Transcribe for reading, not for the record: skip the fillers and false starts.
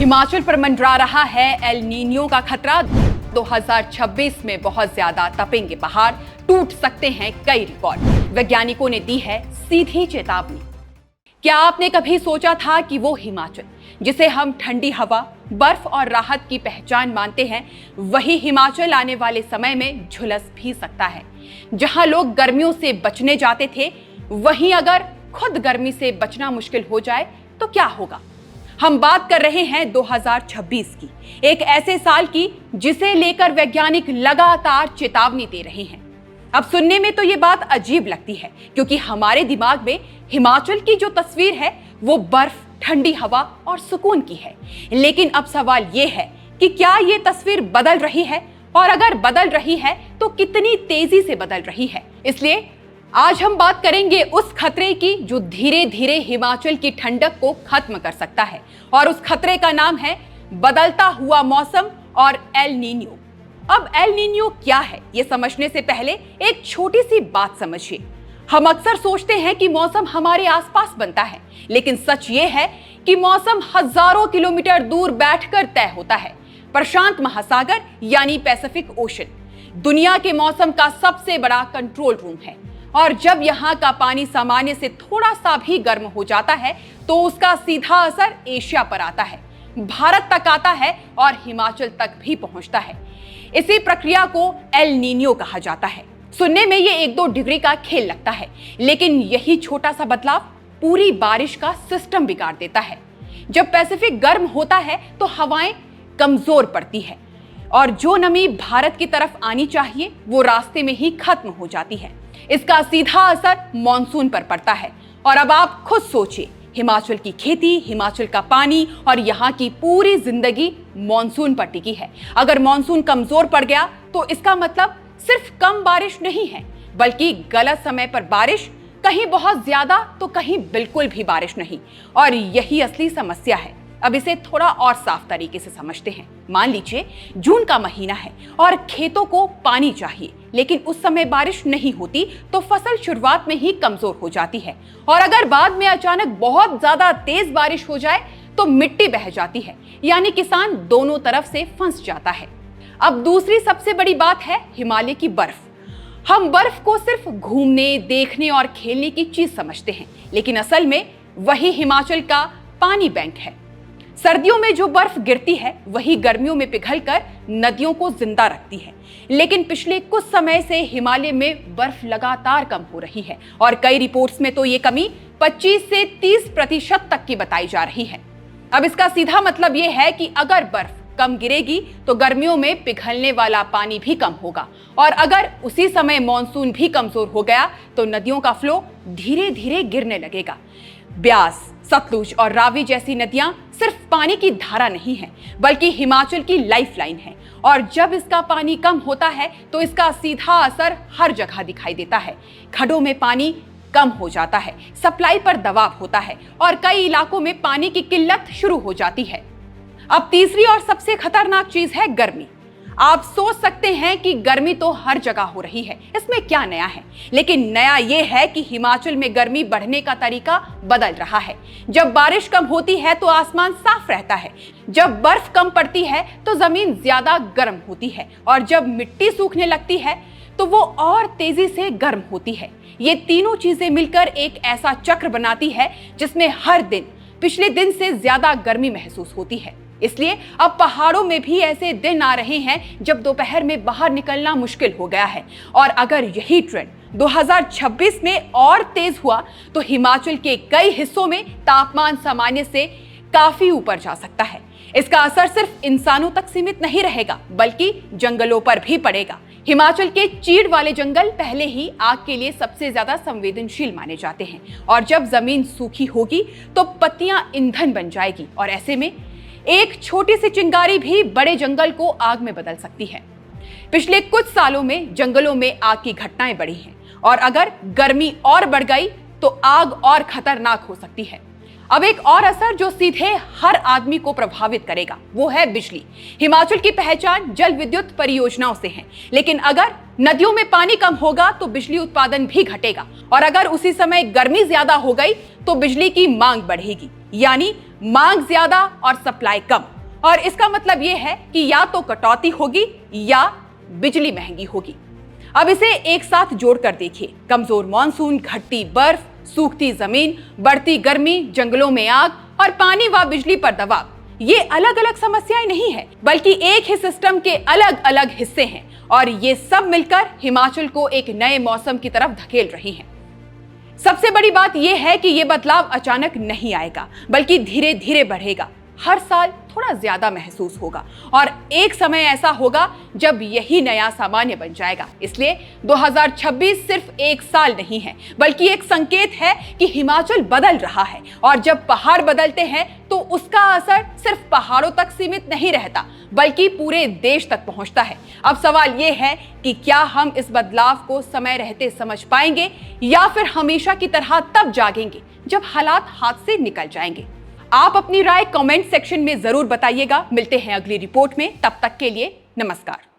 हिमाचल पर मंडरा रहा है एल नीनियो का खतरा। 2026 में बहुत ज्यादा तपेंगे पहाड़, टूट सकते हैं कई रिकॉर्ड। वैज्ञानिकों ने दी है सीधी चेतावनी। क्या आपने कभी सोचा था कि वो हिमाचल जिसे हम ठंडी हवा, बर्फ और राहत की पहचान मानते हैं, वही हिमाचल आने वाले समय में झुलस भी सकता है। जहां लोग गर्मियों से बचने जाते थे, वहीं अगर खुद गर्मी से बचना मुश्किल हो जाए तो क्या होगा। हम बात कर रहे हैं 2026 की, एक ऐसे साल की जिसे लेकर वैज्ञानिक लगातार चेतावनी दे रहे हैं। अब सुनने में तो ये बात अजीब लगती है, क्योंकि हमारे दिमाग में हिमाचल की जो तस्वीर है वो बर्फ, ठंडी हवा और सुकून की है। लेकिन अब सवाल ये है कि क्या ये तस्वीर बदल रही है, और अगर बदल रही है तो कितनी तेजी से बदल रही है। इसलिए आज हम बात करेंगे उस खतरे की जो धीरे धीरे हिमाचल की ठंडक को खत्म कर सकता है, और उस खतरे का नाम है बदलता हुआ मौसम और एल नीनियो। अब एल नीनियो क्या है, ये समझने से पहले एक छोटी सी बात समझिए। हम अक्सर सोचते हैं कि मौसम हमारे आसपास बनता है, लेकिन सच ये है कि मौसम हजारों किलोमीटर दूर बैठकर तय होता है। प्रशांत महासागर यानी पैसिफिक ओशन दुनिया के मौसम का सबसे बड़ा कंट्रोल रूम है, और जब यहाँ का पानी सामान्य से थोड़ा सा भी गर्म हो जाता है तो उसका सीधा असर एशिया पर आता है, भारत तक आता है और हिमाचल तक भी पहुंचता है। इसी प्रक्रिया को एल नीनियो कहा जाता है। सुनने में ये 1-2 डिग्री का खेल लगता है, लेकिन यही छोटा सा बदलाव पूरी बारिश का सिस्टम बिगाड़ देता है। जब पैसिफिक गर्म होता है तो हवाएं कमजोर पड़ती है, और जो नमी भारत की तरफ आनी चाहिए वो रास्ते में ही खत्म हो जाती है। इसका सीधा असर मॉनसून पर पड़ता है। और अब आप खुद सोचिए, हिमाचल की खेती, हिमाचल का पानी और यहाँ की पूरी जिंदगी मॉनसून पर टिकी है। अगर मॉनसून कमजोर पड़ गया तो इसका मतलब सिर्फ कम बारिश नहीं है, बल्कि गलत समय पर बारिश, कहीं बहुत ज्यादा तो कहीं बिल्कुल भी बारिश नहीं। और यही असली समस्या है। अब इसे थोड़ा और साफ तरीके से समझते हैं। मान लीजिए जून का महीना है और खेतों को पानी चाहिए, लेकिन उस समय बारिश नहीं होती तो फसल शुरुआत में ही कमजोर हो जाती है, और अगर बाद में अचानक बहुत ज्यादा तेज बारिश हो जाए तो मिट्टी बह जाती है, यानी किसान दोनों तरफ से फंस जाता है। अब दूसरी सबसे बड़ी बात है हिमालय की बर्फ। हम बर्फ को सिर्फ घूमने, देखने और खेलने की चीज समझते हैं, लेकिन असल में वही हिमाचल का पानी बैंक है। सर्दियों में जो बर्फ गिरती है वही गर्मियों में पिघलकर नदियों को जिंदा रखती है। लेकिन पिछले कुछ समय से हिमालय में बर्फ लगातार कम हो रही है, और कई रिपोर्ट्स में तो ये कमी 25 से 30% तक की बताई जा रही है। अब इसका सीधा मतलब ये है कि अगर बर्फ कम गिरेगी तो गर्मियों में पिघलने वाला पानी भी कम होगा, और अगर उसी समय मॉनसून भी कमजोर हो गया तो नदियों का फ्लो धीरे धीरे गिरने लगेगा। ब्यास, सतलुज और रावी जैसी नदियां सिर्फ पानी की धारा नहीं है, बल्कि हिमाचल की लाइफलाइन है, और जब इसका पानी कम होता है तो इसका सीधा असर हर जगह दिखाई देता है। खड्डों में पानी कम हो जाता है, सप्लाई पर दबाव होता है, और कई इलाकों में पानी की किल्लत शुरू हो जाती है। अब तीसरी और सबसे खतरनाक चीज है गर्मी। आप सोच सकते हैं कि गर्मी तो हर जगह हो रही है, इसमें क्या नया है। लेकिन नया यह है कि हिमाचल में गर्मी बढ़ने का तरीका बदल रहा है। जब बारिश कम होती है तो आसमान साफ रहता है, जब बर्फ कम पड़ती है तो जमीन ज्यादा गर्म होती है, और जब मिट्टी सूखने लगती है तो वो और तेजी से गर्म होती है। ये तीनों चीजें मिलकर एक ऐसा चक्र बनाती है जिसमें हर दिन पिछले दिन से ज्यादा गर्मी महसूस होती है। इसलिए अब पहाड़ों में भी ऐसे दिन आ रहे हैं जब दोपहर में बाहर निकलना मुश्किल हो गया है, और अगर यही ट्रेंड 2026 में और तेज हुआ तो हिमाचल के कई हिस्सों में तापमान सामान्य से काफी ऊपर जा सकता है। इसका असर सिर्फ इंसानों तक सीमित नहीं रहेगा, बल्कि जंगलों पर भी पड़ेगा। हिमाचल के चीड़ वाले जंगल पहले ही आग के लिए सबसे ज्यादा संवेदनशील माने जाते हैं, और जब जमीन सूखी होगी तो पत्तियां ईंधन बन जाएगी, और ऐसे में एक छोटी सी चिंगारी भी बड़े जंगल को आग में बदल सकती है। पिछले कुछ सालों में जंगलों में आग की घटनाएं बढ़ी हैं, और अगर गर्मी और बढ़ गई तो आग और खतरनाक हो सकती है। अब एक और असर जो सीधे हर आदमी को प्रभावित करेगा वो है बिजली। हिमाचल की पहचान जल विद्युत परियोजनाओं से है, लेकिन अगर नदियों में पानी कम होगा तो बिजली उत्पादन भी घटेगा, और अगर उसी समय गर्मी ज्यादा हो गई तो बिजली की मांग बढ़ेगी। यानी मांग ज्यादा और सप्लाई कम। और इसका मतलब यह है कि या तो कटौती होगी या बिजली महंगी होगी। अब इसे एक साथ जोड़कर देखिए, कमजोर मानसून, घटती बर्फ, सूखती जमीन, बढ़ती गर्मी, जंगलों में आग और पानी व बिजली पर दबाव, ये अलग अलग समस्याएं नहीं है, बल्कि एक ही सिस्टम के अलग अलग हिस्से हैं और ये सब मिलकर हिमाचल को एक नए मौसम की तरफ धकेल रही हैं। सबसे बड़ी बात यह है कि यह बदलाव अचानक नहीं आएगा, बल्कि धीरे धीरे बढ़ेगा। हर साल थोड़ा ज्यादा महसूस होगा और एक समय ऐसा होगा जब यही नया सामान्य बन जाएगा। इसलिए 2026 सिर्फ एक साल नहीं है, बल्कि एक संकेत है कि हिमाचल बदल रहा है। और जब पहाड़ बदलते हैं तो उसका असर सिर्फ पहाड़ों तक सीमित नहीं रहता, बल्कि पूरे देश तक पहुंचता है। अब सवाल यह है कि क्या हम इस बदलाव को समय रहते समझ पाएंगे या फिर हमेशा की तरह तब जागेंगे जब हालात हाथ से निकल जाएंगे। आप अपनी राय कमेंट सेक्शन में जरूर बताइएगा। मिलते हैं अगली रिपोर्ट में, तब तक के लिए नमस्कार।